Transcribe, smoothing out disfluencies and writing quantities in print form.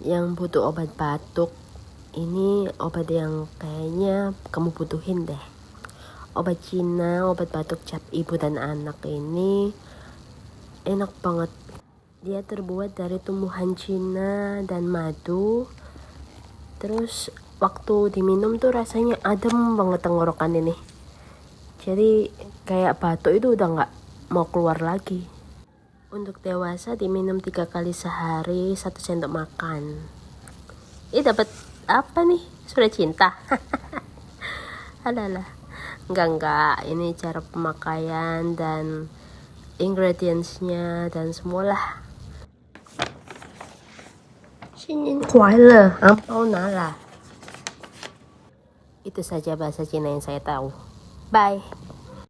Yang butuh obat batuk, ini obat yang kayaknya kamu butuhin deh. Obat Cina, obat batuk cap ibu dan anak ini enak banget. Dia terbuat dari tumbuhan Cina dan madu. Terus waktu diminum tuh rasanya adem banget tenggorokan ini. Jadi kayak batuk itu udah gak mau keluar lagi. Untuk dewasa diminum 3 kali sehari, 1 sendok makan. Dapat apa nih? Sudah cinta? Adalah. Enggak. Ini cara pemakaian dan ingredientsnya dan semualah. 新年快乐, angpao nala. Itu saja bahasa Cina yang saya tahu. Bye.